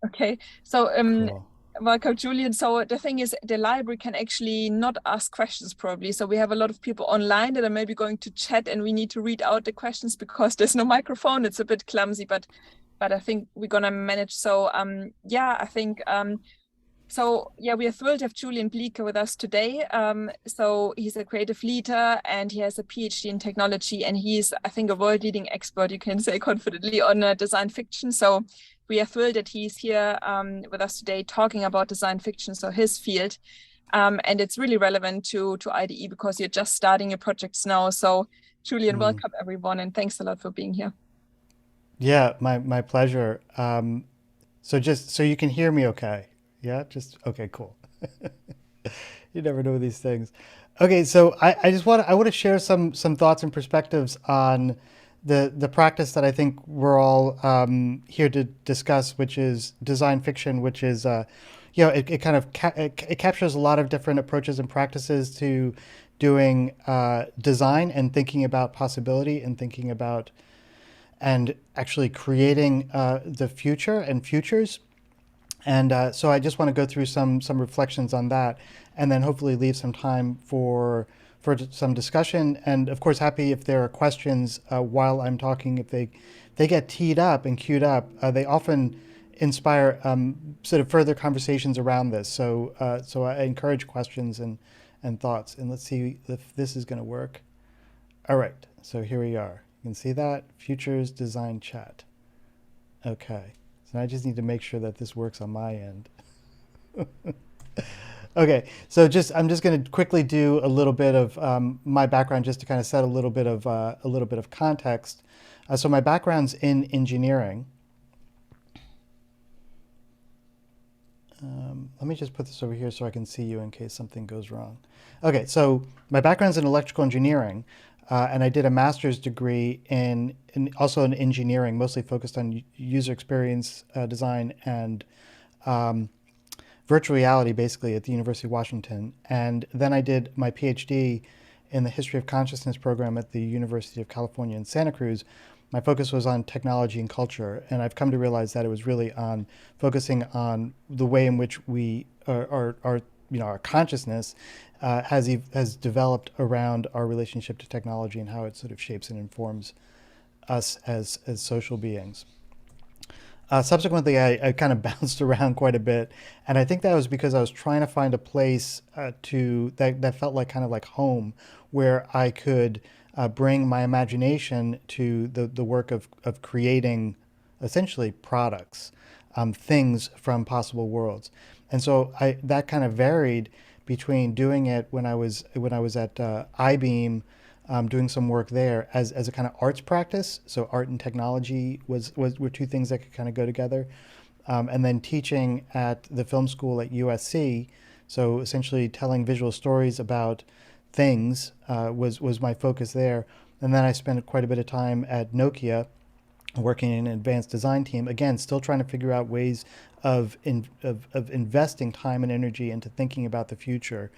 Okay, so Cool. welcome, Julian. So the thing is, the library can actually not ask questions probably. So we have a lot of people online that are maybe going to chat, and we need to read out the questions because there's no microphone. It's a bit clumsy, but I think we're gonna manage. So yeah, I think so yeah, we are thrilled to have Julian Bleeker with us today. So he's a creative leader and he has a PhD in technology, and he's, I think, a world-leading expert, you can say confidently, on design fiction. So we are thrilled that he's here with us today talking about design fiction, so his field. And it's really relevant to IDE because you're just starting your projects now. So Julian, Mm. welcome everyone, and thanks a lot for being here. Yeah, my pleasure. So just so you can hear me okay. Yeah, just okay, cool. You never know these things. Okay, so I just want to share some thoughts and perspectives on the practice that I think we're all here to discuss, which is design fiction, which is it kind of it captures a lot of different approaches and practices to doing design and thinking about possibility and thinking about and actually creating the future and futures. And so I just want to go through some reflections on that, and then hopefully leave some time for some discussion. And of course, happy if there are questions while I'm talking. If they get teed up and queued up, they often inspire sort of further conversations around this. So I encourage questions and thoughts. And let's see if this is going to work. All right. So here we are. You can see that futures design chat. Okay. So I just need to make sure that this works on my end. Okay, so I'm just going to quickly do a little bit of my background just to kind of set a little bit of context. So my background's in engineering. Let me just put this over here so I can see you in case something goes wrong. Okay, so my background's in electrical engineering, and I did a master's degree in also in engineering, mostly focused on user experience design and um, virtual reality, basically, at the University of Washington. And then I did my PhD in the History of Consciousness program at the University of California in Santa Cruz. My focus was on technology and culture, and I've come to realize that it was really on focusing on the way in which we our our consciousness has developed around our relationship to technology and how it sort of shapes and informs us as social beings. Subsequently, I kind of bounced around quite a bit, and I think that was because I was trying to find a place that felt like kind of like home, where I could bring my imagination to the work of creating essentially products, things from possible worlds, and so that kind of varied between doing it when I was at IBeam, doing some work there as a kind of arts practice. So art and technology were two things that could kind of go together. And then teaching at the film school at USC. So essentially telling visual stories about things was my focus there. And then I spent quite a bit of time at Nokia working in an advanced design team. Again, still trying to figure out ways of investing time and energy into thinking about the future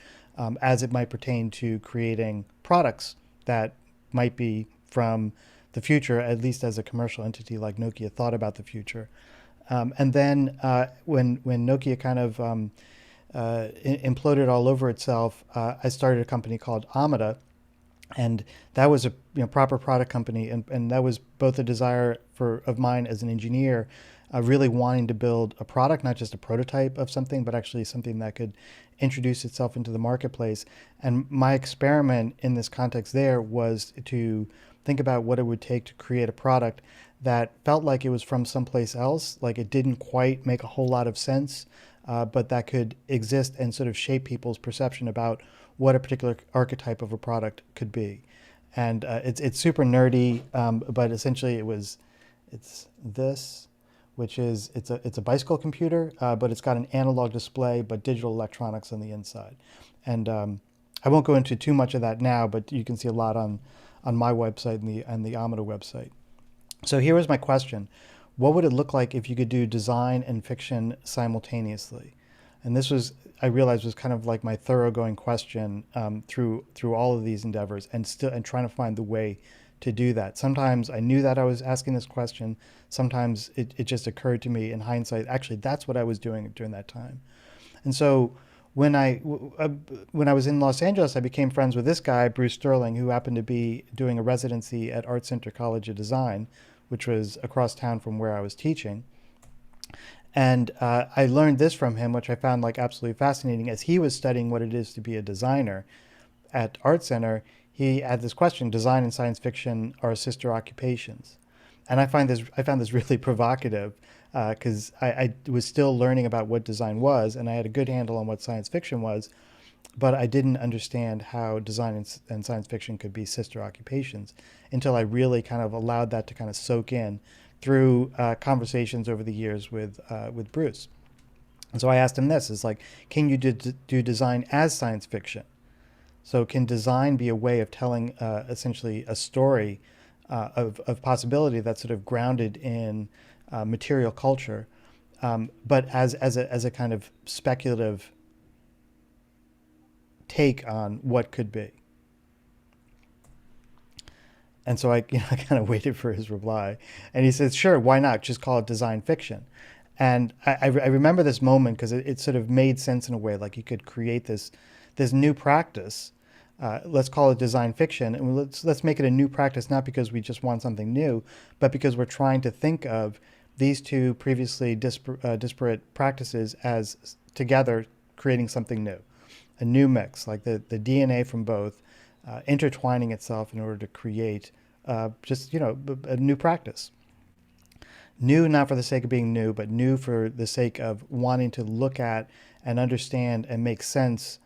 as it might pertain to creating products that might be from the future, at least as a commercial entity like Nokia thought about the future. And then when Nokia kind of imploded all over itself, I started a company called Amada, and that was a proper product company, and that was both a desire of mine as an engineer, really wanting to build a product, not just a prototype of something, but actually something that could introduce itself into the marketplace. And my experiment in this context there was to think about what it would take to create a product that felt like it was from someplace else, like it didn't quite make a whole lot of sense, but that could exist and sort of shape people's perception about what a particular archetype of a product could be. And it's super nerdy, but essentially it's this, which is it's a bicycle computer, but it's got an analog display but digital electronics on the inside. And I won't go into too much of that now, but you can see a lot on my website and the Amada website. So here was my question: what would it look like if you could do design and fiction simultaneously? And this was, I realized, was kind of like my thoroughgoing question through all of these endeavors, and trying to find the way to do that. Sometimes I knew that I was asking this question. Sometimes it just occurred to me in hindsight, actually, that's what I was doing during that time. And so when when I was in Los Angeles, I became friends with this guy, Bruce Sterling, who happened to be doing a residency at Art Center College of Design, which was across town from where I was teaching. And I learned this from him, which I found like absolutely fascinating. As he was studying what it is to be a designer at Art Center, he had this question: design and science fiction are sister occupations. And I found this really provocative because I was still learning about what design was, and I had a good handle on what science fiction was, but I didn't understand how design and science fiction could be sister occupations until I really kind of allowed that to kind of soak in through conversations over the years with Bruce. And so I asked him this: is like, can you do design as science fiction? So can design be a way of telling essentially a story of possibility that's sort of grounded in material culture, but as a kind of speculative take on what could be? And so I kind of waited for his reply, and he said, "Sure, why not? Just call it design fiction." And I remember this moment because it sort of made sense in a way, like you could create this new practice. Let's call it design fiction, and let's make it a new practice, not because we just want something new, but because we're trying to think of these two previously disparate practices as together creating something new, a new mix, like the DNA from both intertwining itself in order to create just a new practice. New not for the sake of being new, but new for the sake of wanting to look at and understand and make sense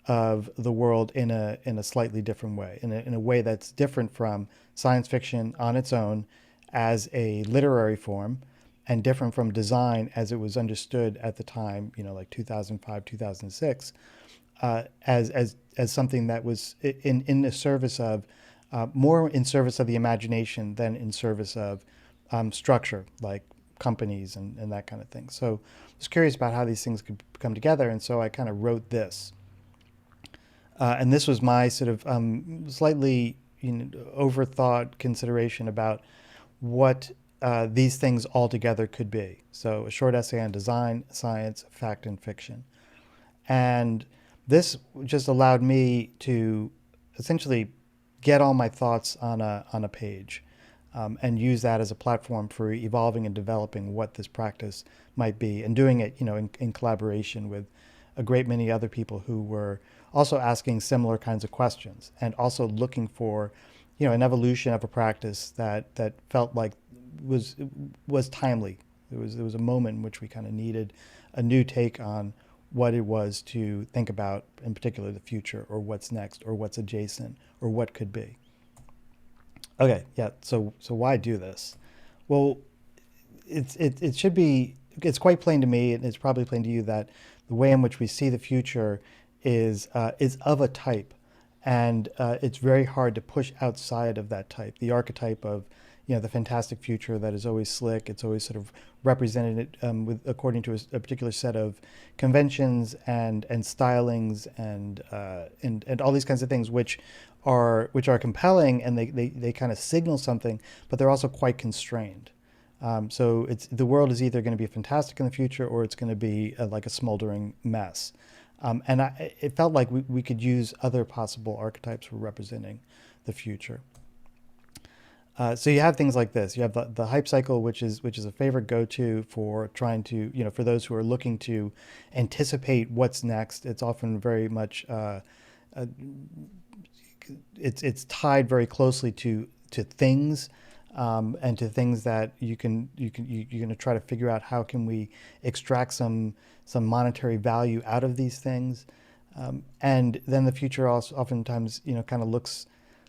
of the world in a slightly different way, in a way that's different from science fiction on its own as a literary form, and different from design as it was understood at the time, like 2005, 2006, as something that was in the service of more in service of the imagination than in service of structure, like companies and that kind of thing. So I was curious about how these things could come together, and so I kind of wrote this. And this was my sort of slightly overthought consideration about what these things all together could be. So a short essay on design, science, fact, and fiction. And this just allowed me to essentially get all my thoughts on a page, and use that as a platform for evolving and developing what this practice might be, and doing it in collaboration with a great many other people who were also asking similar kinds of questions, and also looking for an evolution of a practice that felt like was timely. There was a moment in which we kind of needed a new take on what it was to think about, in particular, the future, or what's next, or what's adjacent, or what could be. Okay, yeah. So why do this? Well, it should be. It's quite plain to me, and it's probably plain to you, that the way in which we see the future is of a type, and it's very hard to push outside of that type. The archetype of the fantastic future that is always slick. It's always sort of represented with according to a particular set of conventions and stylings and all these kinds of things, which are compelling, and they kind of signal something, but they're also quite constrained. So the world is either going to be fantastic in the future, or it's going to be like a smoldering mess. And it felt like we could use other possible archetypes for representing the future. So you have things like this. You have the hype cycle, which is a favorite go-to for trying to, for those who are looking to anticipate what's next. It's often very much it's tied very closely to things, and to things that you're going to try to figure out how can we extract some monetary value out of these things, and then the future also oftentimes kind of looks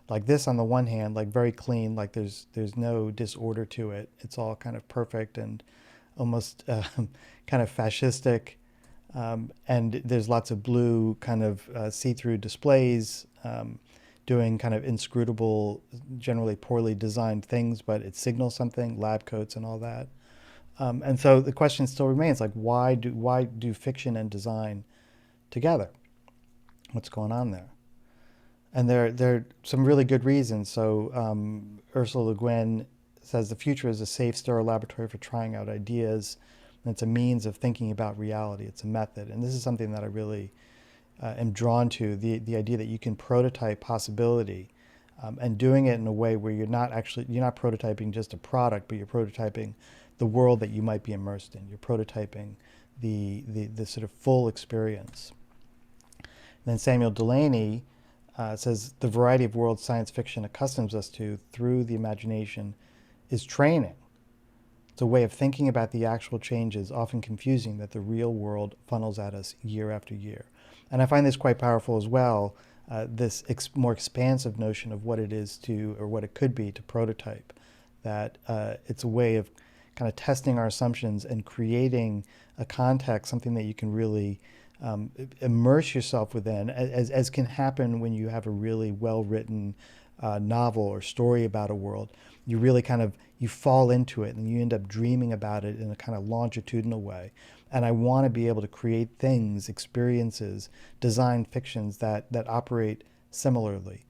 like this on the one hand, like very clean, like there's no disorder to it. It's all kind of perfect and almost kind of fascistic, and there's lots of blue kind of see-through displays. Doing kind of inscrutable, generally poorly designed things, but it signals something, lab coats and all that. And so the question still remains, like, why do fiction and design together? What's going on there? And there are some really good reasons. So Ursula Le Guin says the future is a safe, sterile laboratory for trying out ideas. And it's a means of thinking about reality. It's a method. And this is something that I really am drawn to, the idea that you can prototype possibility and doing it in a way where you're not prototyping just a product, but you're prototyping the world that you might be immersed in. You're prototyping the sort of full experience. And then Samuel Delaney says the variety of world science fiction accustoms us to through the imagination is training. It's a way of thinking about the actual changes, often confusing that the real world funnels at us year after year. And I find this quite powerful as well, this more expansive notion of what it is to, or what it could be to prototype, that it's a way of kind of testing our assumptions and creating a context, something that you can really immerse yourself within, as can happen when you have a really well-written novel or story about a world. You really kind of, you fall into it and you end up dreaming about it in a kind of longitudinal way. And I want to be able to create things, experiences, design fictions that operate similarly,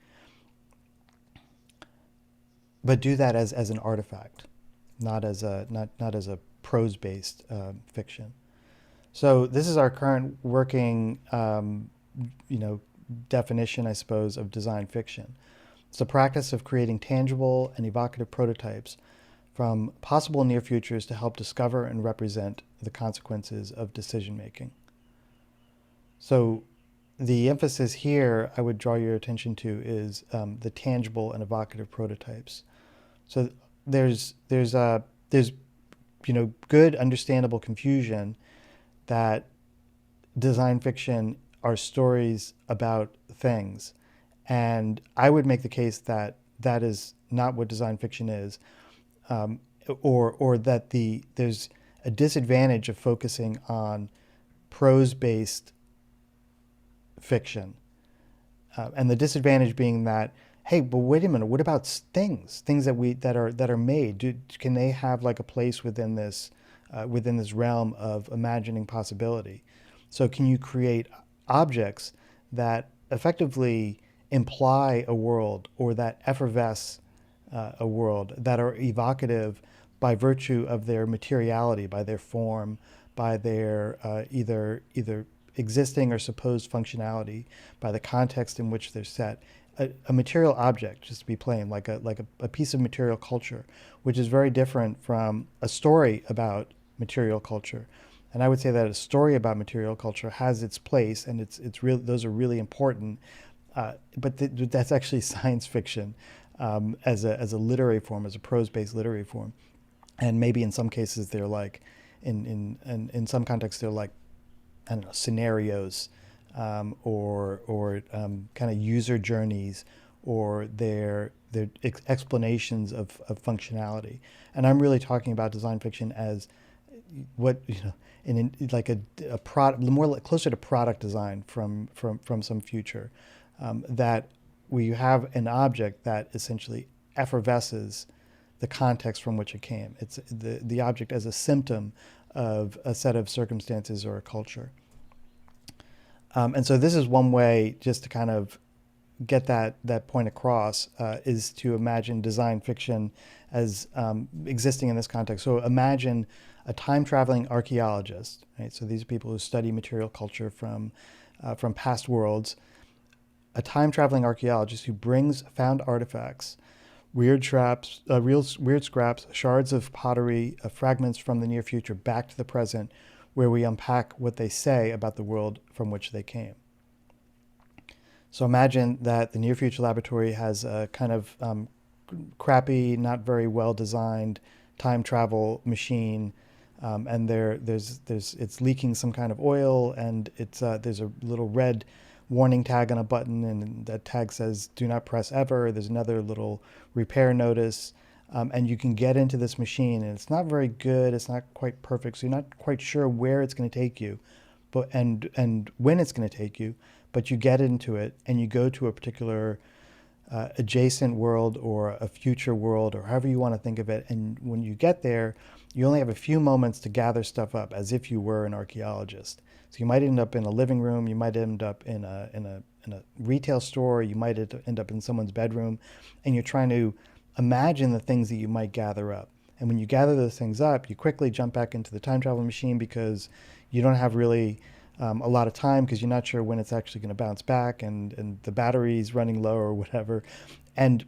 but do that as an artifact, not as a prose-based fiction. So this is our current working, definition, I suppose, of design fiction. It's the practice of creating tangible and evocative prototypes from possible near futures to help discover and represent the consequences of decision making. So the emphasis here I would draw your attention to is the tangible and evocative prototypes. So there's good understandable confusion that design fiction are stories about things. And I would make the case that that is not what design fiction is, or that there's a disadvantage of focusing on prose-based fiction. And the disadvantage being that, hey, but wait a minute, what about things that are made? Can they have like a place within this realm of imagining possibility? So can you create objects that effectively imply a world or that effervesce a world, that are evocative by virtue of their materiality, by their form, by their either existing or supposed functionality, by the context in which they're set. A material object, just to be plain, like a piece of material culture, which is very different from a story about material culture. And I would say that a story about material culture has its place, and it's real. Those are really important. But that's actually science fiction as a literary form, as a prose-based literary form. And maybe in some cases they're like, in some contexts they're like, I don't know, scenarios, or kind of user journeys, or their explanations of functionality. And I'm really talking about design fiction as what, in like a product, more closer to product design from some future, that where you have an object that essentially effervesces the context from which it came. It's the object as a symptom of a set of circumstances or a culture. And so this is one way just to kind of get that point across, is to imagine design fiction as existing in this context. So imagine a time-traveling archaeologist, right? So these are people who study material culture from past worlds. A time-traveling archaeologist who brings found artifacts, weird scraps, shards of pottery, fragments from the near future back to the present, where we unpack what they say about the world from which they came. So imagine that the near future laboratory has a kind of crappy, not very well designed time travel machine, and it's leaking some kind of oil, and there's a little red warning tag on a button, and that tag says "Do not press ever." There's another little repair notice, and you can get into this machine, and it's not very good. It's not quite perfect, so you're not quite sure where it's going to take you, and when it's going to take you. But you get into it, and you go to a particular adjacent world or a future world, or however you want to think of it. And when you get there, you only have a few moments to gather stuff up as if you were an archaeologist. So you might end up in a living room, you might end up in a retail store, you might end up in someone's bedroom, and you're trying to imagine the things that you might gather up. And when you gather those things up, you quickly jump back into the time travel machine because you don't have really a lot of time because you're not sure when it's actually going to bounce back and the battery's running low or whatever. And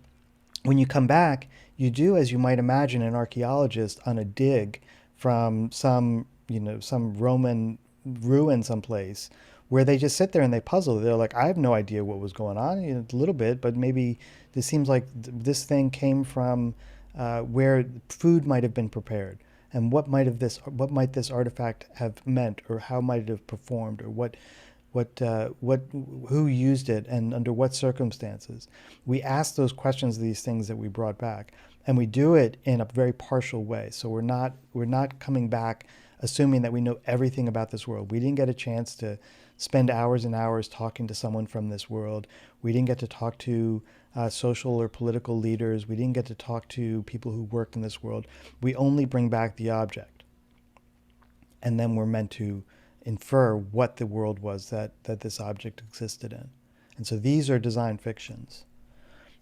when you come back, you do as you might imagine an archaeologist on a dig from some Roman ruin someplace where they just sit there and they puzzle. They're like, I have no idea what was going on, a little bit, but maybe this seems like this thing came from where food might have been prepared, and what might this artifact have meant, or how might it have performed, or what who used it and under what circumstances. We ask those questions of these things that we brought back, and we do it in a very partial way. So we're not coming back assuming that we know everything about this world. We didn't get a chance to spend hours and hours talking to someone from this world. We didn't get to talk to social or political leaders. We didn't get to talk to people who work in this world. We only bring back the object, and then we're meant to infer what the world was that this object existed in. And so these are design fictions.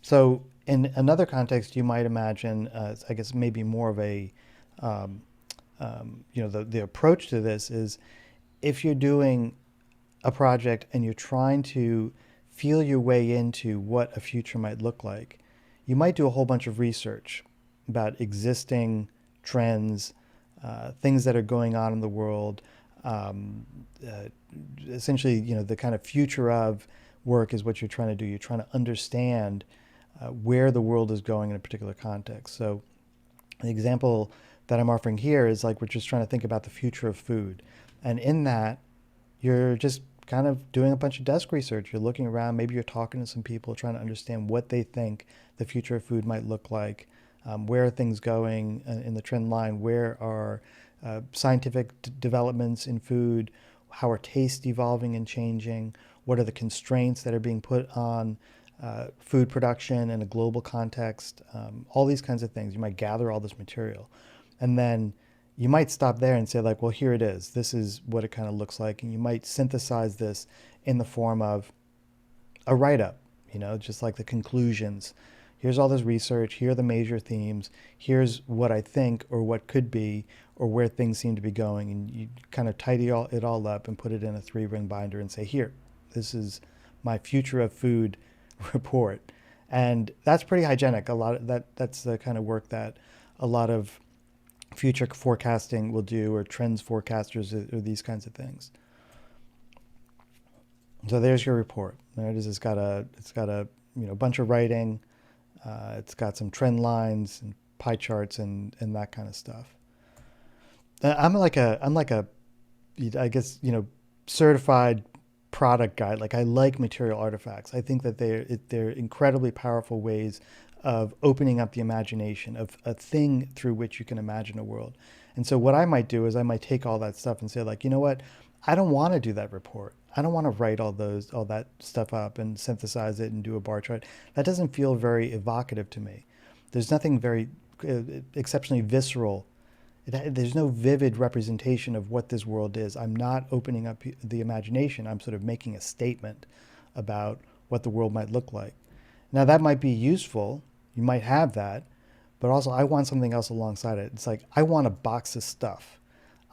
So in another context, you might imagine, I guess maybe more of a, the approach to this is if you're doing a project and you're trying to feel your way into what a future might look like, you might do a whole bunch of research about existing trends, things that are going on in the world. Essentially, the kind of future of work is what you're trying to do. You're trying to understand where the world is going in a particular context. So the example that I'm offering here is like we're just trying to think about the future of food. And in that, you're just kind of doing a bunch of desk research. You're looking around, maybe you're talking to some people, trying to understand what they think the future of food might look like. Where are things going in the trend line? Where are scientific developments in food? How are tastes evolving and changing? What are the constraints that are being put on food production in a global context? All these kinds of things. You might gather all this material. And then you might stop there and say, like, well, here it is. This is what it kind of looks like. And you might synthesize this in the form of a write-up, just like the conclusions. Here's all this research. Here are the major themes. Here's what I think or what could be or where things seem to be going. And you kind of tidy it all up and put it in a 3-ring binder and say, here, this is my future of food report. And that's pretty hygienic. That's the kind of work that a lot of future forecasting will do, or trends forecasters, or these kinds of things. So there's your report. There it is. It's got a bunch of writing. It's got some trend lines and pie charts and that kind of stuff. I'm like a I guess certified product guide. Like, I like material artifacts. I think that they're incredibly powerful ways of opening up the imagination, of a thing through which you can imagine a world. And so what I might do is I might take all that stuff and say, like, you know what? I don't want to do that report. I don't want to write all that stuff up and synthesize it and do a bar chart. That doesn't feel very evocative to me. There's nothing very exceptionally visceral. There's no vivid representation of what this world is. I'm not opening up the imagination. I'm sort of making a statement about what the world might look like. Now, that might be useful. You might have that. But also, I want something else alongside it. It's like, I want a box of stuff.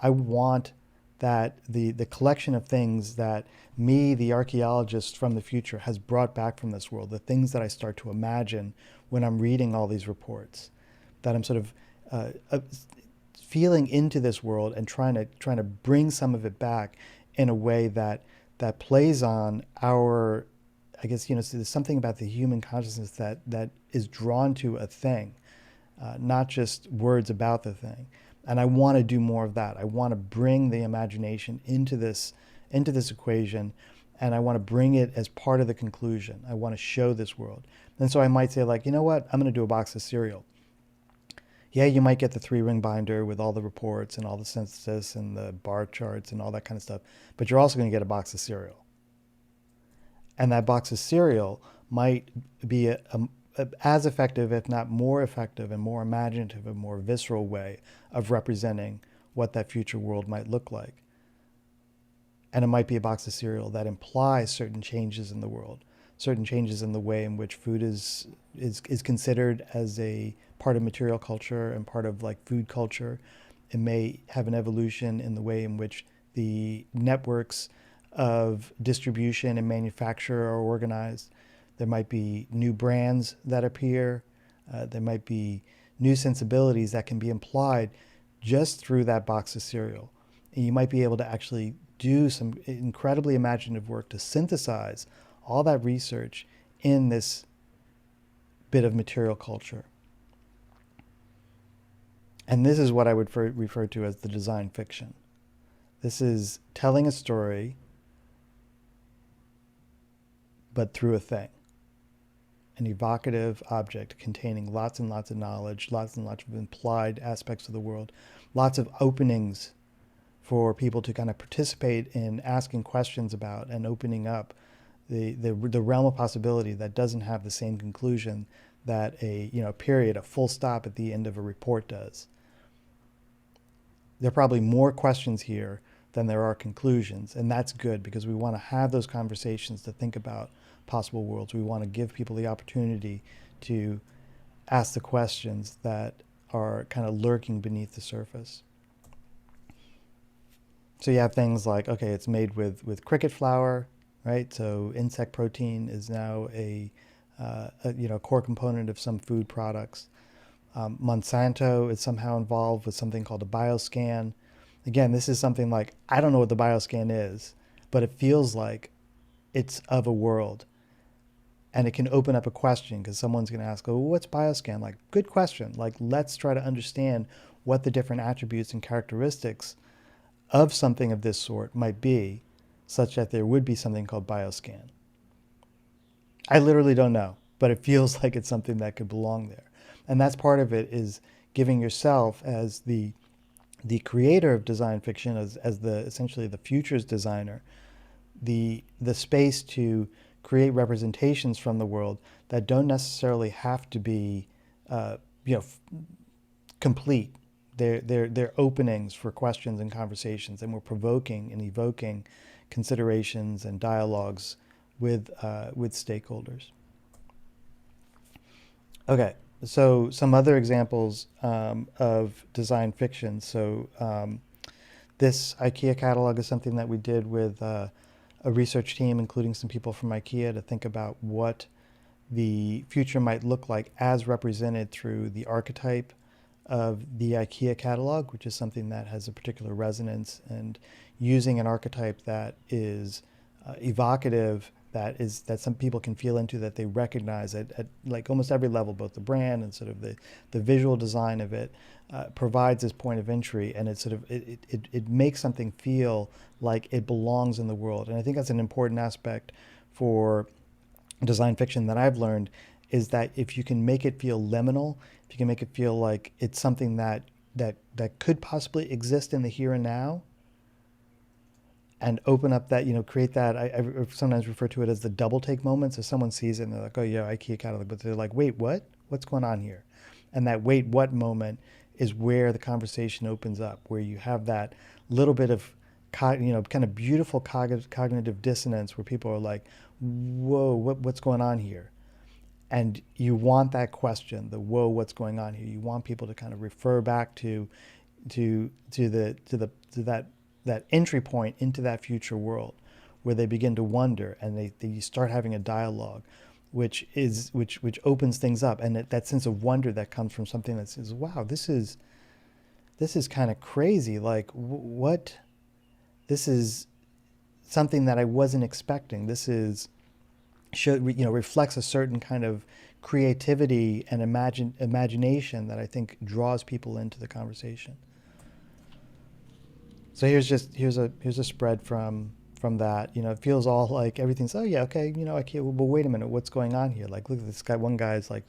I want that the collection of things that me, the archaeologist from the future, has brought back from this world, the things that I start to imagine when I'm reading all these reports, that I'm sort of feeling into this world and trying to bring some of it back in a way that plays on our, I guess, so there's something about the human consciousness that is drawn to a thing, not just words about the thing. And I want to do more of that. I want to bring the imagination into this equation, and I want to bring it as part of the conclusion. I want to show this world. And so I might say, like, you know what? I'm going to do a box of cereal. Yeah, you might get the 3-ring binder with all the reports and all the synthesis and the bar charts and all that kind of stuff, but you're also going to get a box of cereal. And that box of cereal might be as effective, if not more effective and more imaginative and more visceral way of representing what that future world might look like. And it might be a box of cereal that implies certain changes in the world, certain changes in the way in which food is considered as a part of material culture and part of like food culture. It may have an evolution in the way in which the networks of distribution and manufacture are organized. There might be new brands that appear. There might be new sensibilities that can be implied just through that box of cereal. And you might be able to actually do some incredibly imaginative work to synthesize all that research in this bit of material culture. And this is what I would refer to as the design fiction. This is telling a story, but through a thing, an evocative object containing lots and lots of knowledge, lots and lots of implied aspects of the world, lots of openings for people to kind of participate in asking questions about and opening up the realm of possibility that doesn't have the same conclusion that a period, a full stop at the end of a report does. There are probably more questions here than there are conclusions, and that's good because we want to have those conversations to think about possible worlds. We want to give people the opportunity to ask the questions that are kind of lurking beneath the surface. So you have things like, okay, it's made with cricket flour, right? So insect protein is now a core component of some food products. Monsanto is somehow involved with something called a bioscan. Again, this is something like, I don't know what the bioscan is, but it feels like it's of a world. And it can open up a question because someone's going to ask, oh, what's bioscan? Like, good question. Like, let's try to understand what the different attributes and characteristics of something of this sort might be, such that there would be something called bioscan. I literally don't know, but it feels like it's something that could belong there. And that's part of it, is giving yourself as the creator of design fiction, as the essentially the futures designer, the space to create representations from the world that don't necessarily have to be complete. They're openings for questions and conversations, and we're provoking and evoking considerations and dialogues with stakeholders. Okay, so some other examples of design fiction. So this IKEA catalog is something that we did with a research team, including some people from IKEA, to think about what the future might look like as represented through the archetype of the IKEA catalog, which is something that has a particular resonance, and using an archetype that is evocative, that some people can feel into, that they recognize at like almost every level, both the brand and sort of the visual design of it provides this point of entry, and it makes something feel like it belongs in the world. And I think that's an important aspect for design fiction that I've learned, is that if you can make it feel liminal, if you can make it feel like it's something that could possibly exist in the here and now, and open up that, create that, I sometimes refer to it as the double take moments. If someone sees it and they're like, oh yeah, IKEA catalog, but they're like, wait, what? What's going on here? And that wait, what moment is where the conversation opens up, where you have that little bit of, kind of beautiful cognitive dissonance, where people are like, whoa, what's going on here? And you want that question, the whoa, what's going on here? You want people to kind of refer back to that entry point into that future world, where they begin to wonder, and they start having a dialogue, which opens things up, and that sense of wonder that comes from something that says, wow, this is kind of crazy. Like, what? This is something that I wasn't expecting. This reflects a certain kind of creativity and imagination that I think draws people into the conversation. So here's a spread from that. It feels all like everything's, oh yeah, okay, I can't, but wait a minute, what's going on here? Like, look at this guy. One guy's like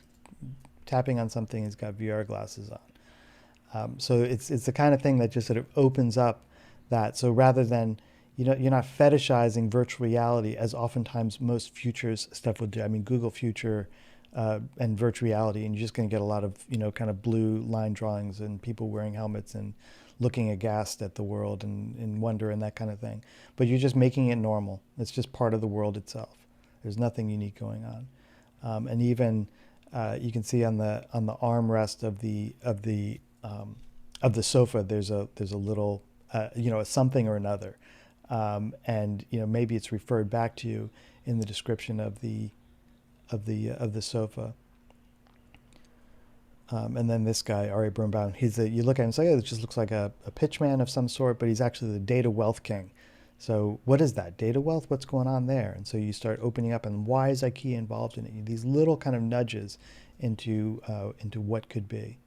tapping on something. He's got VR glasses on. So it's the kind of thing that just sort of opens up that. So rather than, you're not fetishizing virtual reality as oftentimes most futures stuff would do. I mean, Google Future and virtual reality, and you're just going to get a lot of kind of blue line drawings and people wearing helmets and looking aghast at the world and wonder and that kind of thing. But you're just making it normal. It's just part of the world itself. There's nothing unique going on, and even you can see on the armrest of the sofa there's a little a something or another, and maybe it's referred back to you in the description of the sofa. And then this guy, Ari Birnbaum, you look at him and say, oh, it just looks like a pitchman of some sort, but he's actually the data wealth king. So what is that? Data wealth? What's going on there? And so you start opening up, and why is IKEA involved in it? These little kind of nudges into what could be.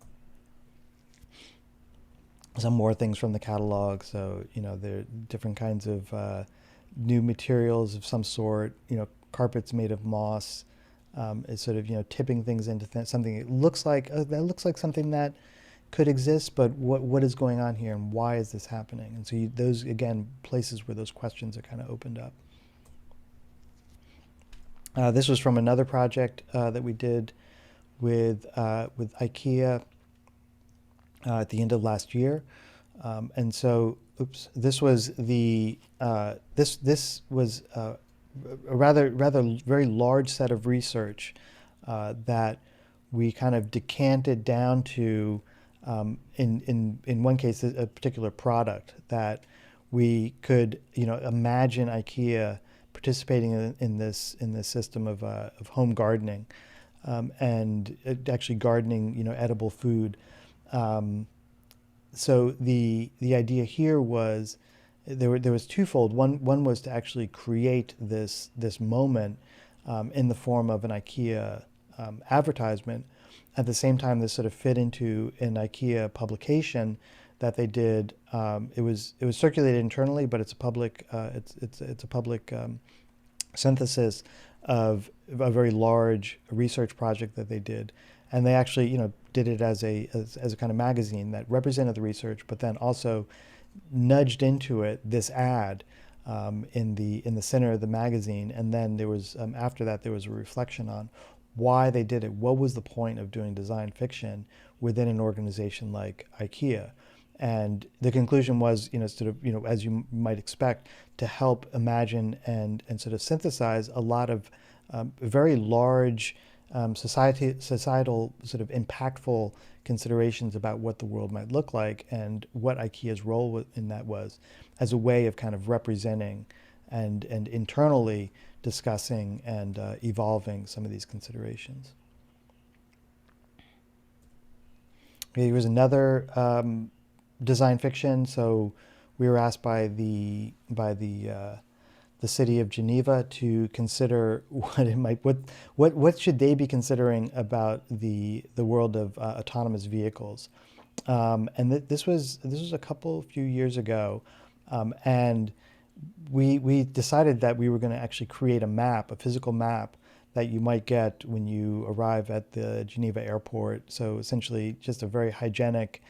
Some more things from the catalog. So, there are different kinds of new materials of some sort, carpets made of moss. Is sort of tipping things into something that looks like something that could exist, but what is going on here and why is this happening? And so those again places where those questions are kind of opened up. This was from another project that we did with IKEA at the end of last year, and so this was this was a rather very large set of research that we kind of decanted down to in one case a particular product that we could imagine IKEA participating in this system of home gardening, and actually gardening edible food. So the idea here was there was twofold. One was to actually create this moment in the form of an IKEA advertisement. At the same time, this sort of fit into an IKEA publication that they did. It was circulated internally, but it's a public it's a public synthesis of a very large research project that they did, and they actually did it as a kind of magazine that represented the research, but then also nudged into it this ad in the center of the magazine, and then there was after that there was a reflection on why they did it. What was the point of doing design fiction within an organization like IKEA? And the conclusion was, sort of, as you might expect, to help imagine and sort of synthesize a lot of very large societal sort of impactful considerations about what the world might look like and what IKEA's role in that was, as a way of kind of representing and internally discussing and evolving some of these considerations. Here was another design fiction. So we were asked by the city of Geneva to consider what should they be considering about the world of autonomous vehicles, and this was a few years ago, and we decided that we were going to actually create a physical map that you might get when you arrive at the Geneva airport. So essentially, just a very hygienic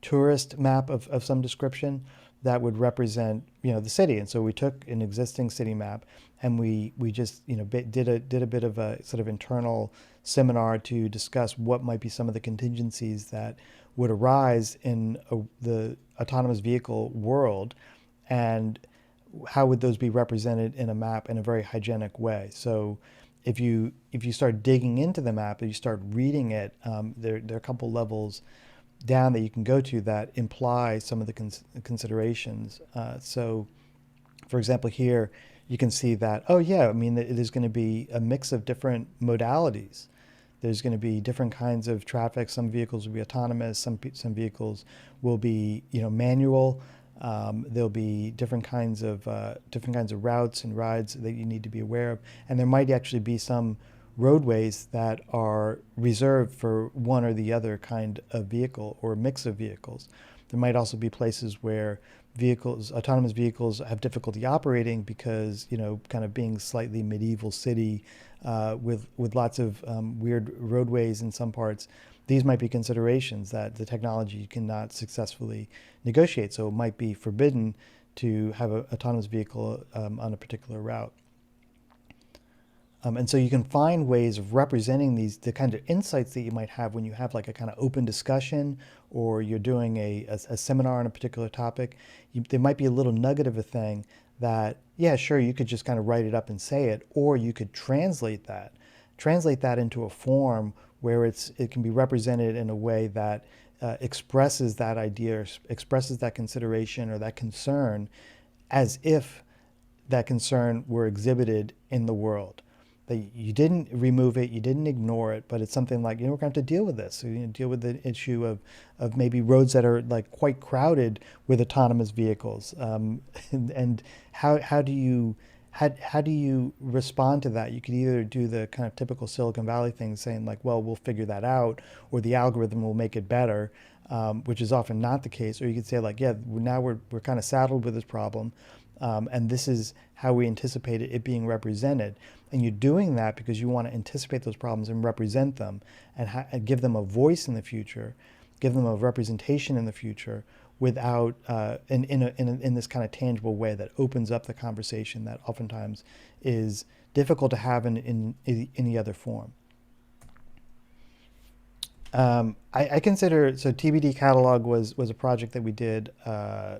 tourist map of some description that would represent the city. And so we took an existing city map and we just did a bit of a sort of internal seminar to discuss what might be some of the contingencies that would arise in the autonomous vehicle world, and how would those be represented in a map in a very hygienic way. So if you start digging into the map, if you start reading it, there are a couple levels down that you can go to that imply some of the considerations. So, for example, here you can see that, oh yeah, I mean, there's going to be a mix of different modalities. There's going to be different kinds of traffic. Some vehicles will be autonomous. Some vehicles will be manual. There'll be different kinds of routes and rides that you need to be aware of, and there might actually be some roadways that are reserved for one or the other kind of vehicle or mix of vehicles. There might also be places where autonomous vehicles have difficulty operating because, kind of being slightly medieval city with lots of weird roadways in some parts. These might be considerations that the technology cannot successfully negotiate. So it might be forbidden to have an autonomous vehicle on a particular route. And so you can find ways of representing the kind of insights that you might have when you have like a kind of open discussion, or you're doing a seminar on a particular topic. There might be a little nugget of a thing that, yeah, sure, you could just kind of write it up and say it, or you could translate that into a form where it can be represented in a way that expresses that idea, or expresses that consideration or that concern, as if that concern were exhibited in the world. That you didn't remove it, you didn't ignore it, but it's something like, we're going to have to deal with this. So, deal with the issue of maybe roads that are like quite crowded with autonomous vehicles. And how do you how do you respond to that? You could either do the kind of typical Silicon Valley thing, saying like, well, we'll figure that out, or the algorithm will make it better, which is often not the case. Or you could say like, yeah, now we're kind of saddled with this problem, and this is how we anticipate it being represented. And you're doing that because you want to anticipate those problems and represent them, and give them a voice in the future, give them a representation in the future, without in this kind of tangible way that opens up the conversation that oftentimes is difficult to have in any other form. I consider, so TBD catalog was a project that we did. I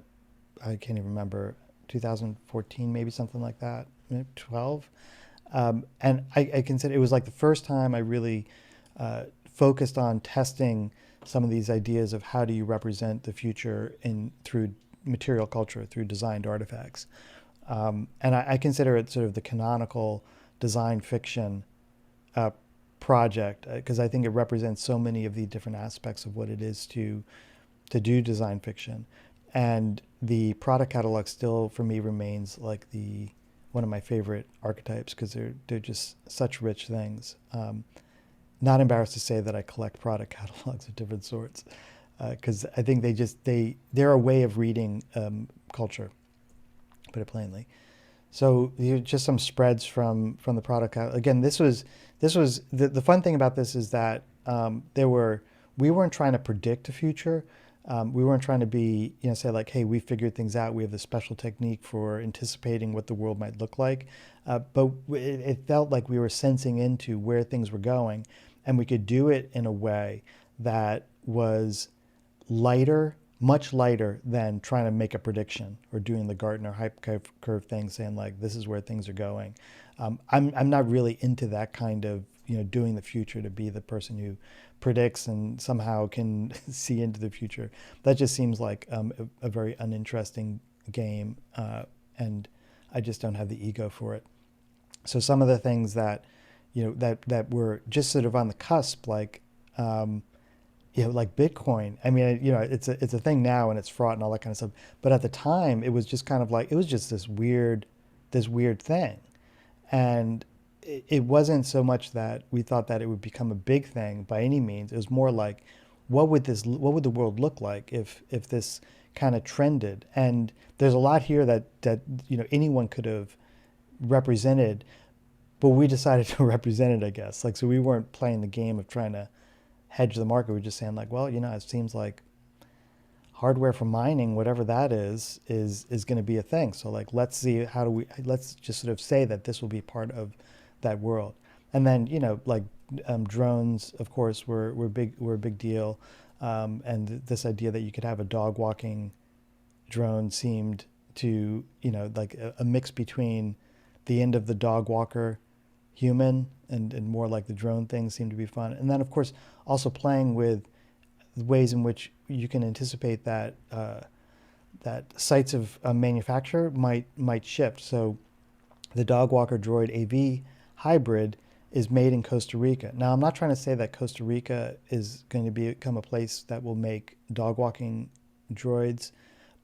can't even remember, 2014, maybe something like that, maybe 12. And I consider it was like the first time I really focused on testing some of these ideas of how do you represent the future through material culture, through designed artifacts. And I consider it sort of the canonical design fiction uh, project, because I think it represents so many of the different aspects of what it is to do design fiction. And the product catalog still, for me, remains like the one of my favorite archetypes, because they're just such rich things. Not embarrassed to say that I collect product catalogs of different sorts, because I think they're a way of reading culture, put it plainly. So just some spreads from the product. Again, this was the fun thing about this is that we weren't trying to predict the future. We weren't trying to be, say like, hey, we figured things out. We have this special technique for anticipating what the world might look like. But it felt like we were sensing into where things were going, and we could do it in a way that was lighter, much lighter than trying to make a prediction or doing the Gartner hype curve thing, saying like, this is where things are going. I'm not really into that kind of, doing the future to be the person who predicts and somehow can see into the future. That just seems like a very uninteresting game, and I just don't have the ego for it. So some of the things that, that were just sort of on the cusp, like, like Bitcoin. I mean, it's a thing now, and it's fraught and all that kind of stuff. But at the time, it was just kind of like, it was just this weird thing. And it wasn't so much that we thought that it would become a big thing by any means. It was more like, what would the world look like if this kind of trended? And there's a lot here that anyone could have represented, but we decided to represent it, I guess. Like, so we weren't playing the game of trying to hedge the market. We're just saying like, well, it seems like hardware for mining, whatever that is going to be a thing. So like, let's see, let's just sort of say that this will be part of that world. And then, like drones, of course, were a big deal. And this idea that you could have a dog walking drone seemed to, like a mix between the end of the dog walker human and more like the drone thing seemed to be fun. And then, of course, also playing with ways in which you can anticipate that that sites of manufacture might shift. So the dog walker droid AV hybrid is made in Costa Rica. Now, I'm not trying to say that Costa Rica is going to become a place that will make dog walking droids,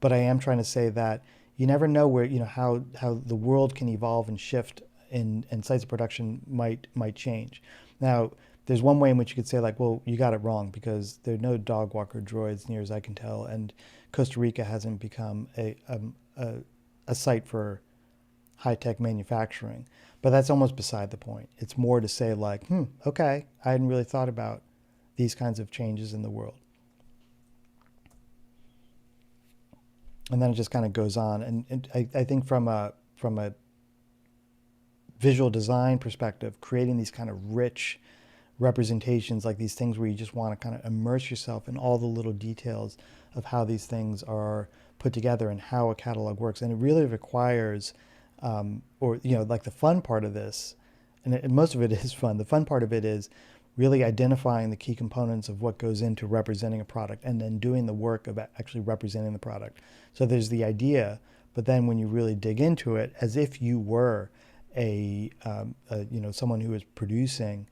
but I am trying to say that you never know where, how the world can evolve and shift, and sites of production might change. Now, there's one way in which you could say like, well, you got it wrong, because there are no dog walker droids near as I can tell, and Costa Rica hasn't become a site for high-tech manufacturing. But that's almost beside the point. It's more to say like, okay, I hadn't really thought about these kinds of changes in the world. And then it just kind of goes on. And I think from a visual design perspective, creating these kind of rich representations, like these things where you just want to kind of immerse yourself in all the little details of how these things are put together and how a catalog works. And it really requires, or like the fun part of this, and most of it is fun. The fun part of it is really identifying the key components of what goes into representing a product, and then doing the work of actually representing the product. So there's the idea, but then when you really dig into it, as if you were someone who is producing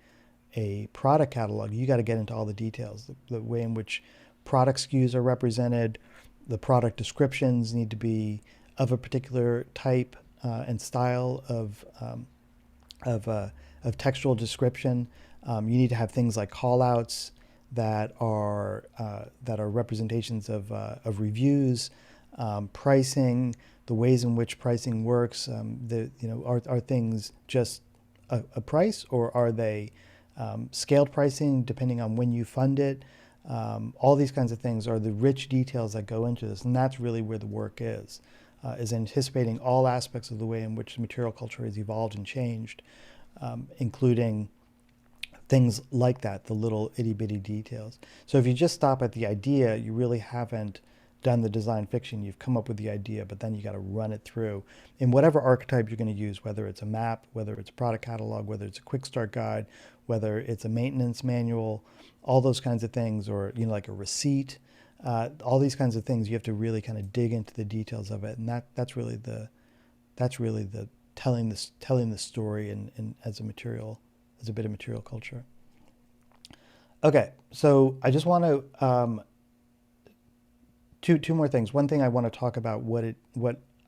a product catalog, you got to get into all the details, the way in which product SKUs are represented, the product descriptions need to be of a particular type and style of textual description. You need to have things like callouts that are representations of reviews, pricing, the ways in which pricing works. Are things just a price, or are they scaled pricing depending on when you fund it? All these kinds of things are the rich details that go into this, and that's really where the work is anticipating all aspects of the way in which material culture has evolved and changed, including things like that, the little itty bitty details. So if you just stop at the idea, you really haven't done the design fiction. You've come up with the idea, but then you got to run it through in whatever archetype you're going to use, whether it's a map, whether it's a product catalog, whether it's a quick start guide, whether it's a maintenance manual, all those kinds of things, or like a receipt, all these kinds of things. You have to really kind of dig into the details of it, and that's really the telling the story and as a bit of material culture. Okay, so I just want to two more things. One thing, I want to talk about what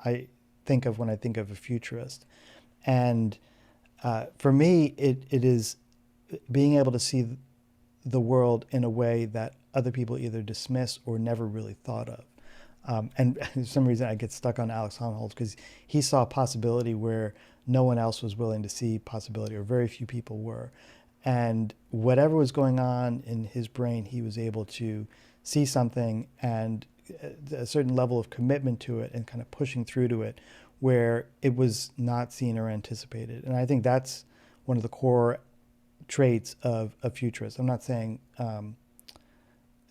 I think of when I think of a futurist, and for me, it is being able to see the world in a way that other people either dismiss or never really thought of. And for some reason, I get stuck on Alex Honnold because he saw a possibility where no one else was willing to see possibility, or very few people were. And whatever was going on in his brain, he was able to see something, and a certain level of commitment to it and kind of pushing through to it where it was not seen or anticipated. And I think that's one of the core traits of futurists. I'm not saying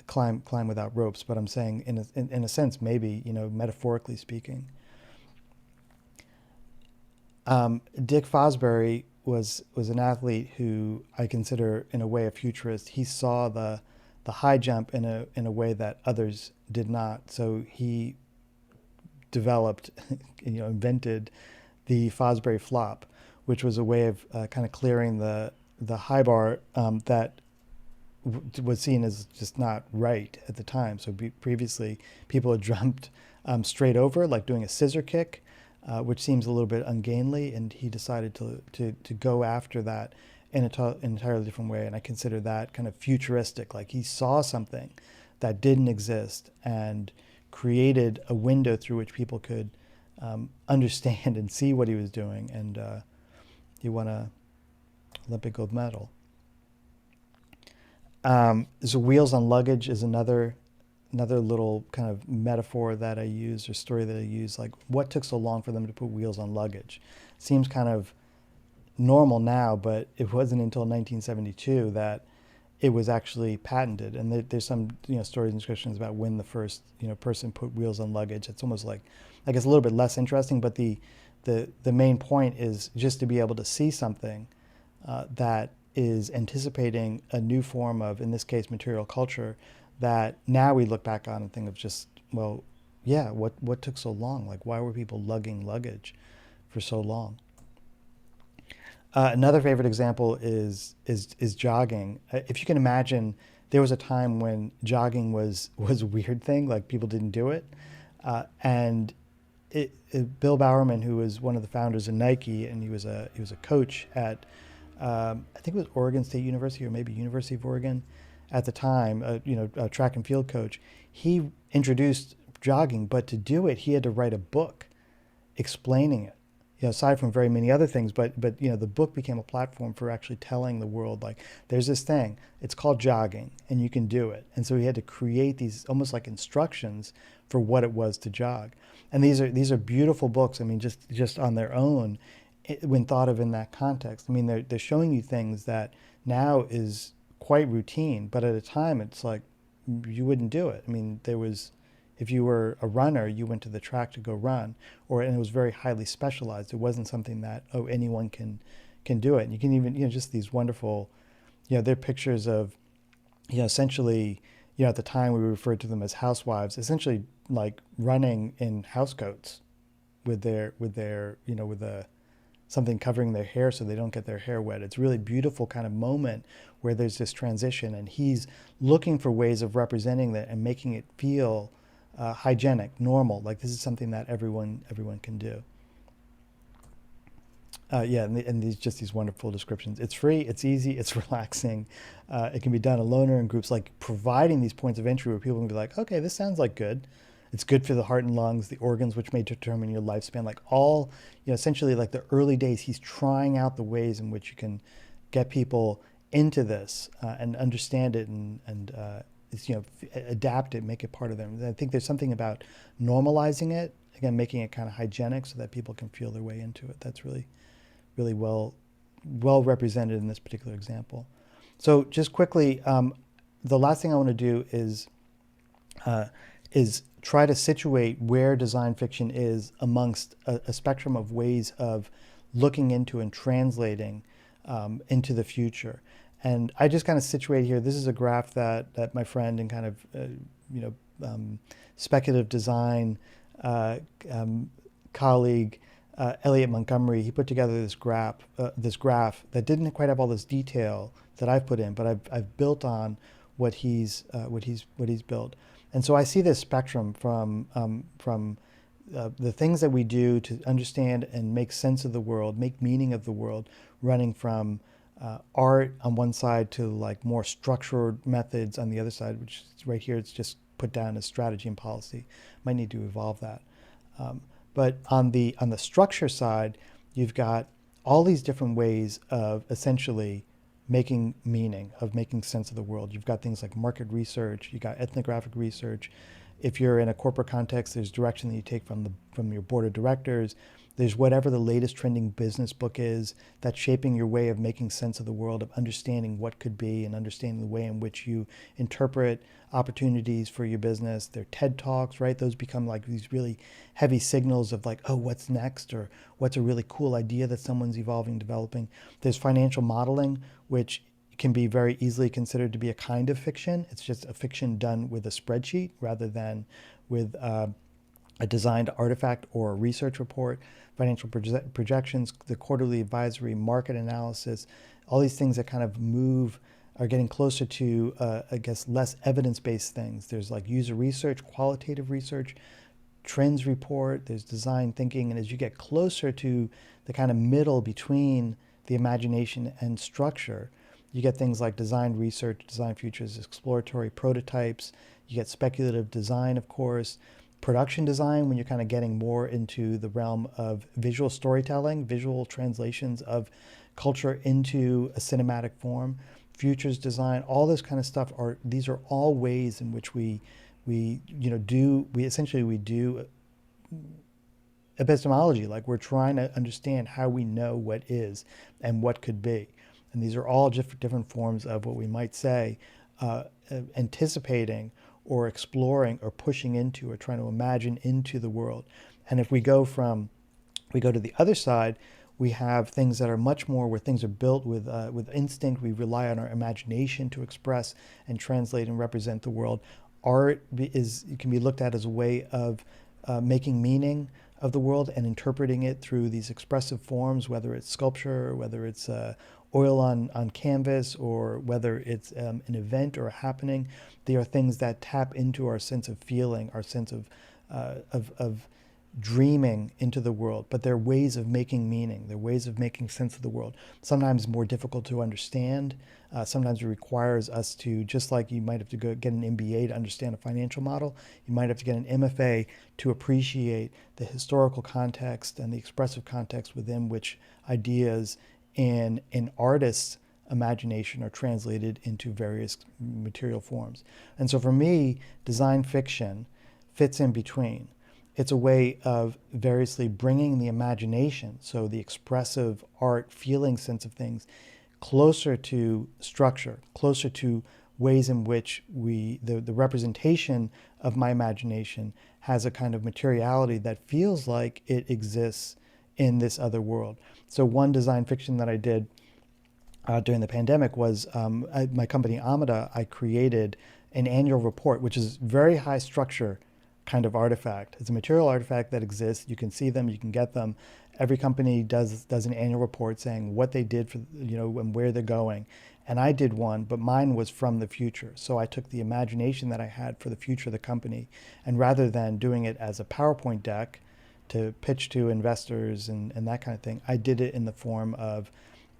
climb without ropes, but I'm saying in a sense, maybe, metaphorically speaking. Dick Fosbury was an athlete who I consider in a way a futurist. He saw the high jump in a way that others did not. So he developed, invented the Fosbury flop, which was a way of kind of clearing the high bar that was seen as just not right at the time. So previously, people had jumped straight over, like doing a scissor kick, which seems a little bit ungainly, and he decided to go after that in an entirely different way. And I consider that kind of futuristic. Like, he saw something that didn't exist and created a window through which people could understand and see what he was doing. And he won a Olympic gold medal. So wheels on luggage is another little kind of metaphor that I use, or story that I use. Like, what took so long for them to put wheels on luggage? Seems kind of normal now, but it wasn't until 1972 that it was actually patented. And there's some stories and descriptions about when the first person put wheels on luggage. It's almost like, I guess, a little bit less interesting, but the main point is just to be able to see something that is anticipating a new form of, in this case, material culture, that now we look back on and think of just, well, yeah, what took so long? Like, why were people lugging luggage for so long? Another favorite example is jogging. If you can imagine, there was a time when jogging was a weird thing, like people didn't do it. And Bill Bowerman, who was one of the founders of Nike, and he was a coach at I think it was Oregon State University, or maybe University of Oregon at the time, a track and field coach. He introduced jogging, but to do it, he had to write a book explaining it. Aside from very many other things, but the book became a platform for actually telling the world, like, there's this thing, it's called jogging, and you can do it. And so he had to create these almost like instructions for what it was to jog. And these are beautiful books. I mean, just on their own, when thought of in that context. I mean, they're showing you things that now is quite routine, but at a time it's like you wouldn't do it. I mean, there was, if you were a runner, you went to the track to go run, and it was very highly specialized. It wasn't something that, oh, anyone can do it. And you can even, just these wonderful, they're pictures of, essentially, at the time we referred to them as housewives, essentially like running in housecoats with a something covering their hair so they don't get their hair wet. It's a really beautiful kind of moment where there's this transition, and he's looking for ways of representing that and making it feel hygienic, normal, like this is something that everyone can do. And these just these wonderful descriptions. It's free, it's easy, it's relaxing. It can be done alone or in groups, like providing these points of entry where people can be like, okay, this sounds like good. It's good for the heart and lungs, the organs which may determine your lifespan. Like all, essentially like the early days, he's trying out the ways in which you can get people into this and understand it and adapt it, make it part of them. I think there's something about normalizing it, again, making it kind of hygienic so that people can feel their way into it. That's really, really well represented in this particular example. So just quickly, the last thing I want to do is try to situate where design fiction is amongst a spectrum of ways of looking into and translating into the future. And I just kind of situate here. This is a graph that my friend and kind of speculative design colleague Elliot Montgomery, he put together this graph that didn't quite have all this detail that I've put in, but I've built on what he's built. And so I see this spectrum from the things that we do to understand and make sense of the world, make meaning of the world, running from art on one side to like more structured methods on the other side, which is right here, it's just put down as strategy and policy. Might need to evolve that. But on the structure side, you've got all these different ways of essentially making meaning, of making sense of the world. You've got things like market research, you've got ethnographic research. If you're in a corporate context, there's direction that you take from your board of directors. There's whatever the latest trending business book is that's shaping your way of making sense of the world, of understanding what could be and understanding the way in which you interpret opportunities for your business. They're TED Talks, right? Those become like these really heavy signals of like, oh, what's next? Or what's a really cool idea that someone's evolving, developing. There's financial modeling, which can be very easily considered to be a kind of fiction. It's just a fiction done with a spreadsheet rather than with a designed artifact or a research report. Financial projections, the quarterly advisory, market analysis, all these things that kind of are getting closer to, I guess, less evidence-based things. There's like user research, qualitative research, trends report, there's design thinking, and as you get closer to the kind of middle between the imagination and structure, you get things like design research, design futures, exploratory prototypes, you get speculative design, of course, production design when you're kind of getting more into the realm of visual storytelling, visual translations of culture into a cinematic form, futures design, all this kind of stuff these are all ways in which we do epistemology, like we're trying to understand how we know what is and what could be. And these are all just different forms of what we might say anticipating or exploring or pushing into or trying to imagine into the world. And if we go to the other side, we have things that are much more where things are built with instinct. We rely on our imagination to express and translate and represent the world. Art can be looked at as a way of making meaning of the world and interpreting it through these expressive forms, whether it's sculpture, whether it's oil on canvas, or whether it's an event or a happening. They are things that tap into our sense of feeling, our sense of dreaming into the world, but they're ways of making meaning. They're ways of making sense of the world. Sometimes more difficult to understand. Sometimes it requires us to, just like you might have to go get an MBA to understand a financial model, you might have to get an MFA to appreciate the historical context and the expressive context within which ideas in an artist's imagination are translated into various material forms. And so for me, design fiction fits in between. it's a way of variously bringing the imagination, so the expressive art feeling sense of things, closer to structure, closer to ways in which the representation of my imagination has a kind of materiality that feels like it exists in this other world. So one design fiction that I did during the pandemic was my company Amada. I created an annual report, which is very high structure kind of artifact. It's a material artifact that exists. You can see them, you can get them. Every company does an annual report saying what they did for, and where they're going. And I did one, but mine was from the future. So I took the imagination that I had for the future of the company, and rather than doing it as a PowerPoint deck to pitch to investors and that kind of thing, I did it in the form of,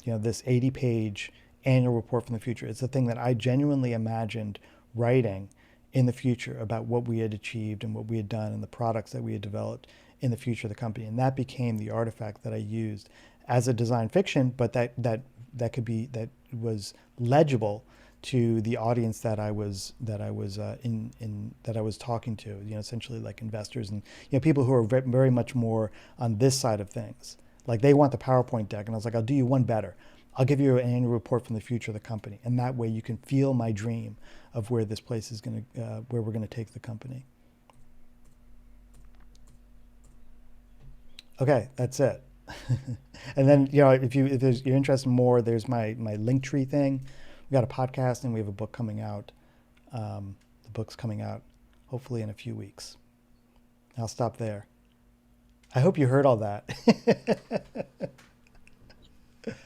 this 80-page annual report from the future. It's the thing that I genuinely imagined writing in the future about what we had achieved and what we had done and the products that we had developed in the future of the company. And that became the artifact that I used as a design fiction, but that was legible to the audience that I was talking to, essentially like investors and people who are very much more on this side of things. Like they want the PowerPoint deck, and I was like, I'll do you one better. I'll give you an annual report from the future of the company, and that way you can feel my dream of where this place is where we're gonna take the company. Okay, that's it. And then if you're interested in more, there's my Linktree thing. We got a podcast and we have a book coming out. The book's coming out hopefully in a few weeks. I'll stop there. I hope you heard all that.